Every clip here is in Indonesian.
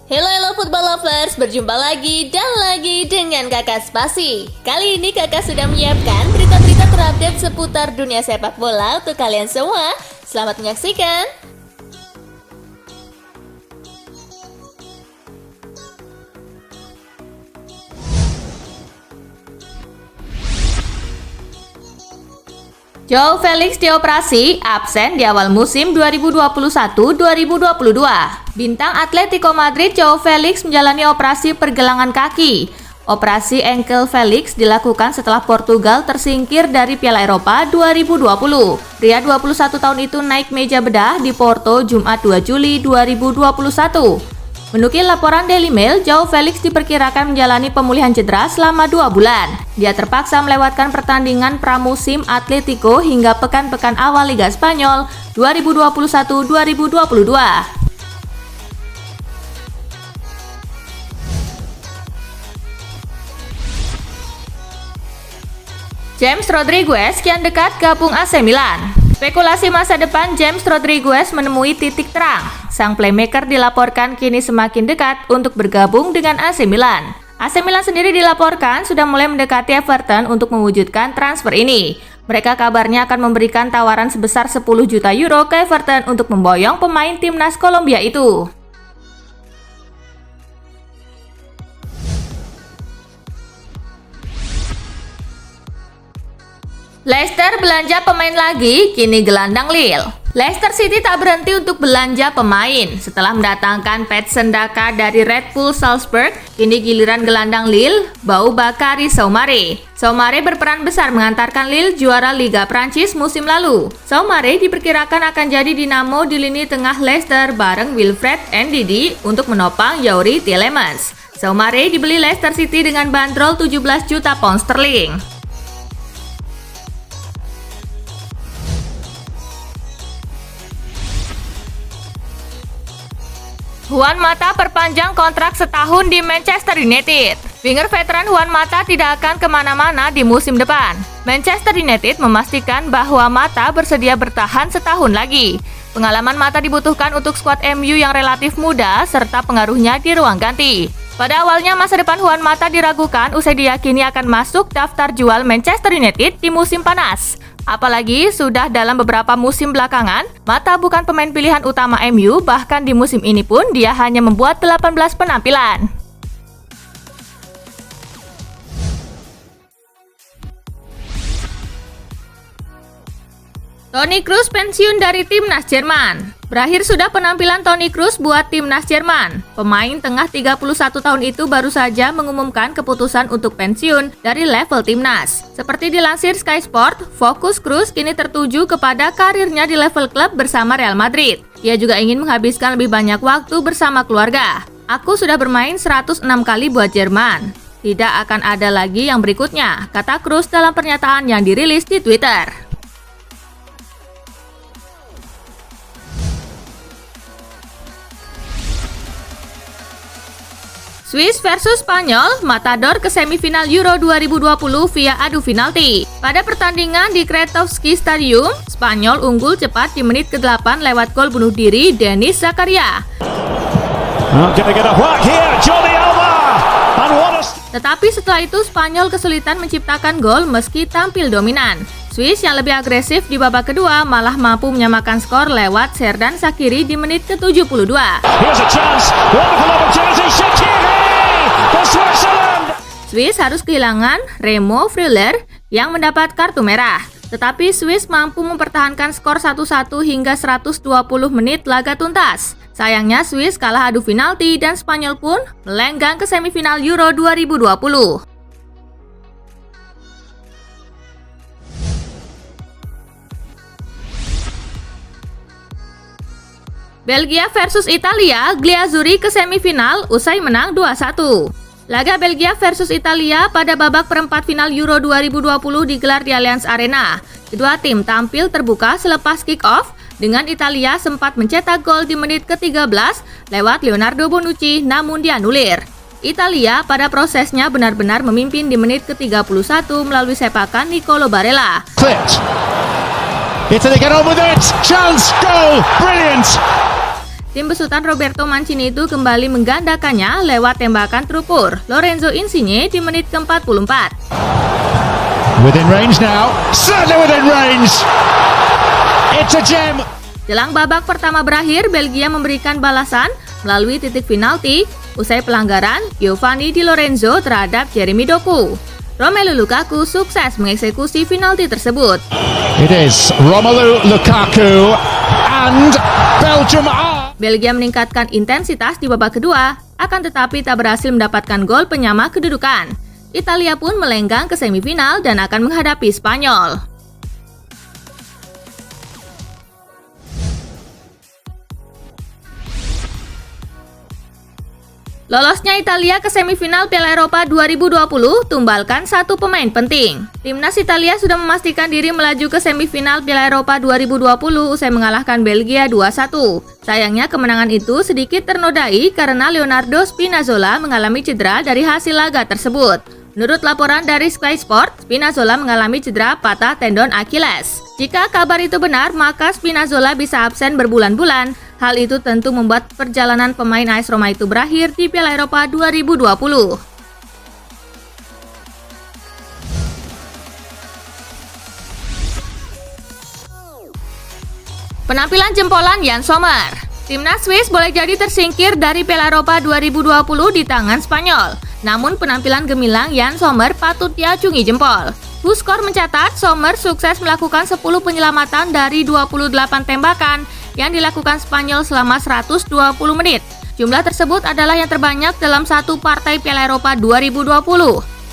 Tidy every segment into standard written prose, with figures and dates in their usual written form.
Hello football lovers, berjumpa lagi dan lagi dengan Kakak Spasi. Kali ini Kakak sudah menyiapkan berita-berita terupdate seputar dunia sepak bola untuk kalian semua. Selamat menyaksikan. Joao Felix dioperasi, absen di awal musim 2021-2022. Bintang Atletico Madrid Joao Felix menjalani operasi pergelangan kaki. Operasi ankle Felix dilakukan setelah Portugal tersingkir dari Piala Eropa 2020. Pria 21 tahun itu naik meja bedah di Porto Jumat 2 Juli 2021. Menukil laporan Daily Mail, Joao Felix diperkirakan menjalani pemulihan cedera selama 2 bulan. Dia terpaksa melewatkan pertandingan pramusim Atletico hingga pekan-pekan awal Liga Spanyol 2021-2022. James Rodriguez kian dekat gabung AC Milan. Spekulasi masa depan James Rodriguez menemui titik terang. Sang playmaker dilaporkan kini semakin dekat untuk bergabung dengan AC Milan. AC Milan sendiri dilaporkan sudah mulai mendekati Everton untuk mewujudkan transfer ini. Mereka kabarnya akan memberikan tawaran sebesar 10 juta euro ke Everton untuk memboyong pemain timnas Kolombia itu. Leicester belanja pemain lagi, kini gelandang Lille. Leicester City tak berhenti untuk belanja pemain. Setelah mendatangkan Patson Daka dari Red Bull Salzburg, kini giliran gelandang Lille, Boubakary Soumaré. Soumaré berperan besar mengantarkan Lille juara Liga Prancis musim lalu. Soumaré diperkirakan akan jadi dinamo di lini tengah Leicester bareng Wilfred Ndidi untuk menopang Youri Tielemans. Soumaré dibeli Leicester City dengan bandrol 17 juta pound sterling. Juan Mata perpanjang kontrak setahun di Manchester United. Winger veteran Juan Mata tidak akan kemana-mana di musim depan. Manchester United memastikan bahwa Mata bersedia bertahan setahun lagi. Pengalaman Mata dibutuhkan untuk skuad MU yang relatif muda serta pengaruhnya di ruang ganti. Pada awalnya masa depan Juan Mata diragukan usai diyakini akan masuk daftar jual Manchester United di musim panas. Apalagi sudah dalam beberapa musim belakangan, Mata bukan pemain pilihan utama MU, bahkan di musim ini pun dia hanya membuat 18 penampilan. Toni Kroos pensiun dari timnas Jerman. Berakhir sudah penampilan Toni Kroos buat timnas Jerman. Pemain tengah 31 tahun itu baru saja mengumumkan keputusan untuk pensiun dari level timnas. Seperti dilansir Sky Sport, fokus Kroos kini tertuju kepada karirnya di level klub bersama Real Madrid. Ia juga ingin menghabiskan lebih banyak waktu bersama keluarga. Aku sudah bermain 106 kali buat Jerman. Tidak akan ada lagi yang berikutnya, kata Kroos dalam pernyataan yang dirilis di Twitter. Swiss versus Spanyol, Matador ke semifinal Euro 2020 via adu penalti. Pada pertandingan di Krestovsky Stadium, Spanyol unggul cepat di menit ke-8 lewat gol bunuh diri Denis Zakaria. Tetapi setelah itu Spanyol kesulitan menciptakan gol meski tampil dominan. Swiss yang lebih agresif di babak kedua malah mampu menyamakan skor lewat Xherdan Shaqiri di menit ke-72. Swiss harus kehilangan Remo Freuler yang mendapat kartu merah. Tetapi Swiss mampu mempertahankan skor 1-1 hingga 120 menit laga tuntas. Sayangnya Swiss kalah adu penalti dan Spanyol pun melenggang ke semifinal Euro 2020. Belgia versus Italia, Glazuri ke semifinal usai menang 2-1. Laga Belgia versus Italia pada babak perempat final Euro 2020 digelar di Allianz Arena. Kedua tim tampil terbuka selepas kick-off dengan Italia sempat mencetak gol di menit ke-13 lewat Leonardo Bonucci namun dianulir. Italia pada prosesnya benar-benar memimpin di menit ke-31 melalui sepakan Nicolo Barella. Italy get on with it. Chance, goal, brilliant. Tim besutan Roberto Mancini itu kembali menggandakannya lewat tembakan terukur Lorenzo Insigne di menit ke-44. Within range now, certainly within range. It's a gem. Jelang babak pertama berakhir, Belgia memberikan balasan melalui titik penalti usai pelanggaran Giovanni Di Lorenzo terhadap Jeremy Doku. Romelu Lukaku sukses mengeksekusi penalti tersebut. It is Romelu Lukaku and Belgium are. Belgia meningkatkan intensitas di babak kedua, akan tetapi tak berhasil mendapatkan gol penyama kedudukan. Italia pun melenggang ke semifinal dan akan menghadapi Spanyol. Lolosnya Italia ke semifinal Piala Eropa 2020 tumbalkan satu pemain penting. Timnas Italia sudah memastikan diri melaju ke semifinal Piala Eropa 2020 usai mengalahkan Belgia 2-1. Sayangnya kemenangan itu sedikit ternodai karena Leonardo Spinazzola mengalami cedera dari hasil laga tersebut. Menurut laporan dari Sky Sport, Spinazzola mengalami cedera patah tendon Achilles. Jika kabar itu benar, maka Spinazzola bisa absen berbulan-bulan. Hal itu tentu membuat perjalanan pemain AS Roma itu berakhir di Piala Eropa 2020. Penampilan jempolan Yann Sommer. Timnas Swiss boleh jadi tersingkir dari Piala Eropa 2020 di tangan Spanyol. Namun penampilan gemilang Yann Sommer patut diacungi jempol. Huskor mencatat Sommer sukses melakukan 10 penyelamatan dari 28 tembakan yang dilakukan Spanyol selama 120 menit. Jumlah tersebut adalah yang terbanyak dalam satu partai Piala Eropa 2020.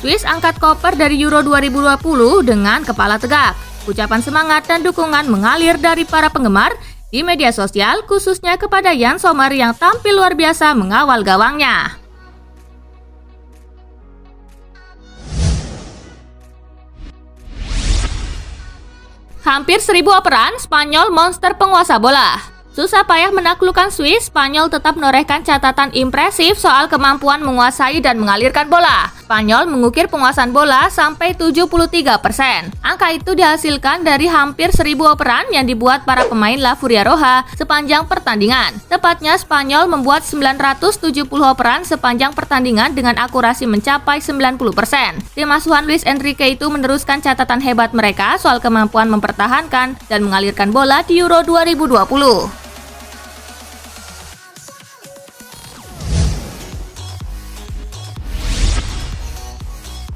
Swiss angkat koper dari Euro 2020 dengan kepala tegak. Ucapan semangat dan dukungan mengalir dari para penggemar di media sosial, khususnya kepada Yann Sommer yang tampil luar biasa mengawal gawangnya. Hampir 1000 operan, Spanyol monster penguasa bola. Susah payah menaklukkan Swiss, Spanyol tetap menorehkan catatan impresif soal kemampuan menguasai dan mengalirkan bola. Spanyol mengukir penguasaan bola sampai 73%. Angka itu dihasilkan dari hampir 1000 operan yang dibuat para pemain La Furia Roja sepanjang pertandingan. Tepatnya Spanyol membuat 970 operan sepanjang pertandingan dengan akurasi mencapai 90%. Tim asuhan Luis Enrique itu meneruskan catatan hebat mereka soal kemampuan mempertahankan dan mengalirkan bola di Euro 2020.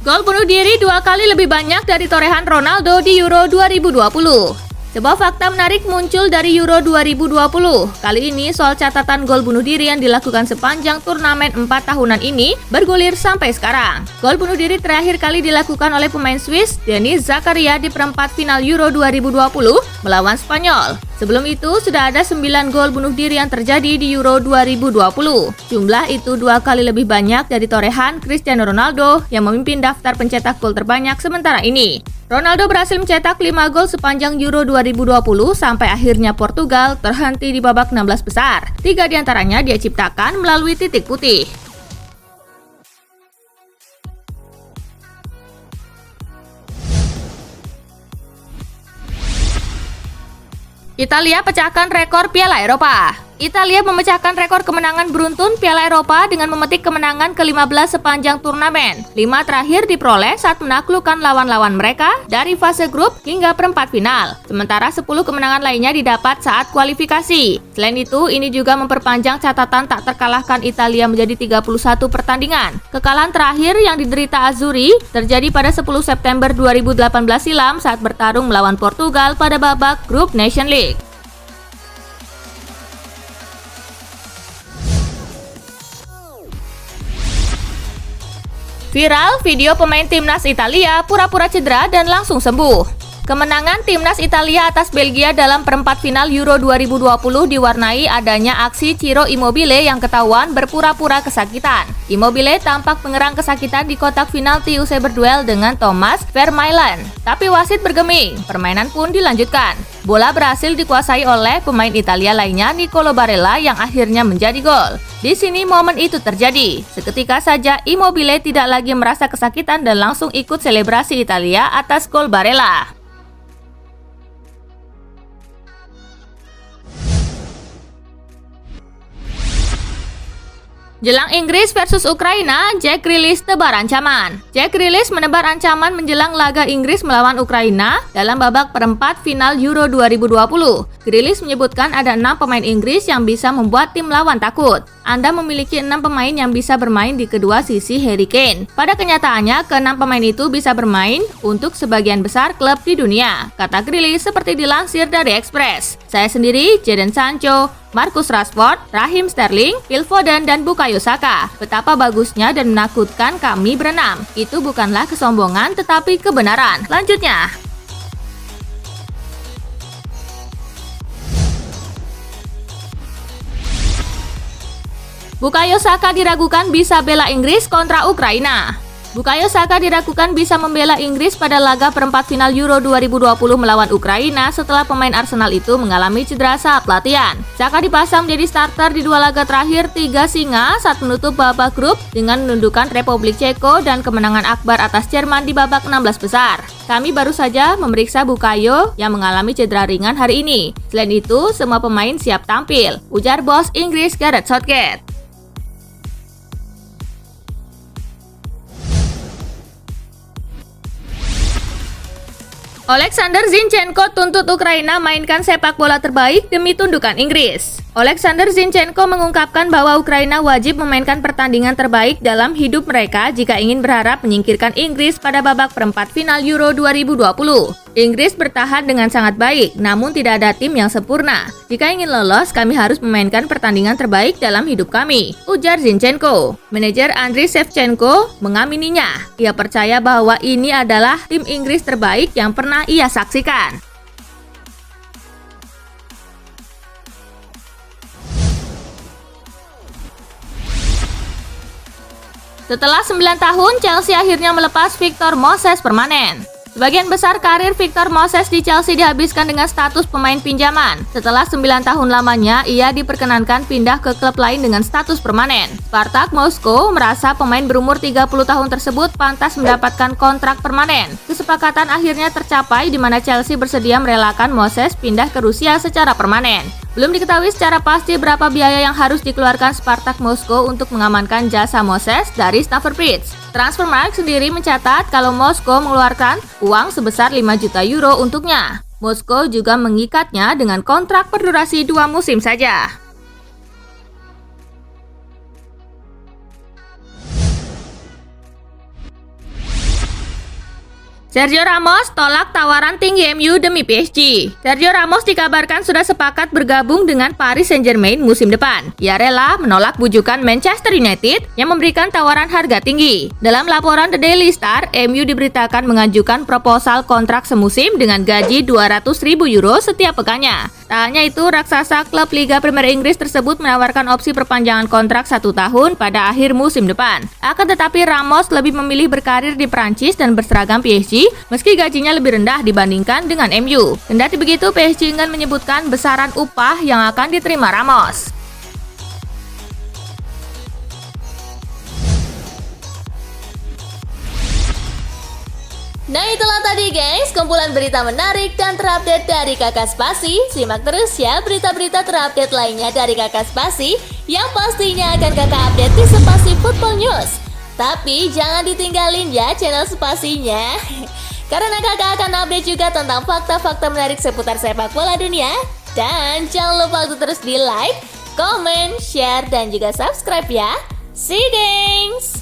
Gol bunuh diri 2 kali lebih banyak dari torehan Ronaldo di Euro 2020. Sebuah fakta menarik muncul dari Euro 2020. Kali ini soal catatan gol bunuh diri yang dilakukan sepanjang turnamen 4 tahunan ini bergulir sampai sekarang. Gol bunuh diri terakhir kali dilakukan oleh pemain Swiss, Denis Zakaria di perempat final Euro 2020 melawan Spanyol. Sebelum itu sudah ada 9 gol bunuh diri yang terjadi di Euro 2020. Jumlah itu 2 kali lebih banyak dari torehan Cristiano Ronaldo yang memimpin daftar pencetak gol terbanyak sementara ini. Ronaldo berhasil mencetak 5 gol sepanjang Euro 2020 sampai akhirnya Portugal terhenti di babak 16 besar. 3 diantaranya dia ciptakan melalui titik putih. Italia pecahkan rekor Piala Eropa. Italia memecahkan rekor kemenangan beruntun Piala Eropa dengan memetik kemenangan ke-15 sepanjang turnamen. 5 terakhir diperoleh saat menaklukkan lawan-lawan mereka dari fase grup hingga perempat final. Sementara 10 kemenangan lainnya didapat saat kualifikasi. Selain itu, ini juga memperpanjang catatan tak terkalahkan Italia menjadi 31 pertandingan. Kekalahan terakhir yang diderita Azzurri terjadi pada 10 September 2018 silam saat bertarung melawan Portugal pada babak grup Nation League. Viral video pemain timnas Italia pura-pura cedera dan langsung sembuh. Kemenangan timnas Italia atas Belgia dalam perempat final Euro 2020 diwarnai adanya aksi Ciro Immobile yang ketahuan berpura-pura kesakitan. Immobile tampak mengerang kesakitan di kotak penalti usai berduel dengan Thomas Vermaelen. Tapi wasit bergeming, permainan pun dilanjutkan. Bola berhasil dikuasai oleh pemain Italia lainnya Nicolo Barella yang akhirnya menjadi gol. Di sini momen itu terjadi. Seketika saja Immobile tidak lagi merasa kesakitan dan langsung ikut selebrasi Italia atas gol Barella. Jelang Inggris versus Ukraina, Jack Grealish tebar ancaman. Jack Grealish menebar ancaman menjelang laga Inggris melawan Ukraina dalam babak perempat final Euro 2020. Grealish menyebutkan ada 6 pemain Inggris yang bisa membuat tim lawan takut. Anda memiliki 6 pemain yang bisa bermain di kedua sisi Harry Kane. Pada kenyataannya, ke-6 pemain itu bisa bermain untuk sebagian besar klub di dunia, kata Grealish seperti dilansir dari Express. Saya sendiri, Jadon Sancho, Marcus Rashford, Raheem Sterling, Phil Foden, dan Bukayo Saka. Betapa bagusnya dan menakutkan kami berenam. Itu bukanlah kesombongan tetapi kebenaran. Lanjutnya. Bukayo Saka diragukan bisa bela Inggris kontra Ukraina. Bukayo Saka diragukan bisa membela Inggris pada laga perempat final Euro 2020 melawan Ukraina setelah pemain Arsenal itu mengalami cedera saat latihan. Saka dipasang menjadi starter di 2 laga terakhir 3 singa saat menutup babak grup dengan menundukkan Republik Ceko dan kemenangan akbar atas Jerman di babak 16 besar. Kami baru saja memeriksa Bukayo yang mengalami cedera ringan hari ini. Selain itu, semua pemain siap tampil, ujar bos Inggris Gareth Southgate. Alexander Zinchenko tuntut Ukraina mainkan sepak bola terbaik demi tundukan Inggris. Alexander Zinchenko mengungkapkan bahwa Ukraina wajib memainkan pertandingan terbaik dalam hidup mereka jika ingin berharap menyingkirkan Inggris pada babak perempat final Euro 2020. Inggris bertahan dengan sangat baik, namun tidak ada tim yang sempurna. Jika ingin lolos, kami harus memainkan pertandingan terbaik dalam hidup kami, ujar Zinchenko. Manajer Andriy Shevchenko mengamininya. Ia percaya bahwa ini adalah tim Inggris terbaik yang pernah ia saksikan. Setelah 9 tahun, Chelsea akhirnya melepas Victor Moses permanen. Sebagian besar karir Victor Moses di Chelsea dihabiskan dengan status pemain pinjaman. Setelah 9 tahun lamanya, ia diperkenankan pindah ke klub lain dengan status permanen. Spartak Moskow merasa pemain berumur 30 tahun tersebut pantas mendapatkan kontrak permanen. Kesepakatan akhirnya tercapai di mana Chelsea bersedia merelakan Moses pindah ke Rusia secara permanen. Belum diketahui secara pasti berapa biaya yang harus dikeluarkan Spartak Moskow untuk mengamankan jasa Moses dari Stamford Bridge. Transfermarkt sendiri mencatat kalau Moskow mengeluarkan uang sebesar 5 juta euro untuknya. Moskow juga mengikatnya dengan kontrak berdurasi 2 musim saja. Sergio Ramos tolak tawaran tinggi MU demi PSG. Sergio Ramos dikabarkan sudah sepakat bergabung dengan Paris Saint-Germain musim depan. Ia rela menolak bujukan Manchester United yang memberikan tawaran harga tinggi. Dalam laporan The Daily Star, MU diberitakan mengajukan proposal kontrak semusim dengan gaji 200.000 euro setiap pekannya. Tak hanya itu, raksasa klub Liga Premier Inggris tersebut menawarkan opsi perpanjangan kontrak 1 tahun pada akhir musim depan. Akan tetapi Ramos lebih memilih berkarir di Prancis dan berseragam PSG meski gajinya lebih rendah dibandingkan dengan MU. Kendati begitu, PSG enggan menyebutkan besaran upah yang akan diterima Ramos. Nah, itulah tadi guys, kumpulan berita menarik dan terupdate dari Kakak Spasi. Simak terus ya berita-berita terupdate lainnya dari Kakak Spasi yang pastinya akan Kakak update di Spasi Football News. Tapi jangan ditinggalin ya channel Spasinya. Karena kakak akan update juga tentang fakta-fakta menarik seputar sepak bola dunia. Dan jangan lupa untuk terus di like, comment, share, dan juga subscribe ya. See you guys!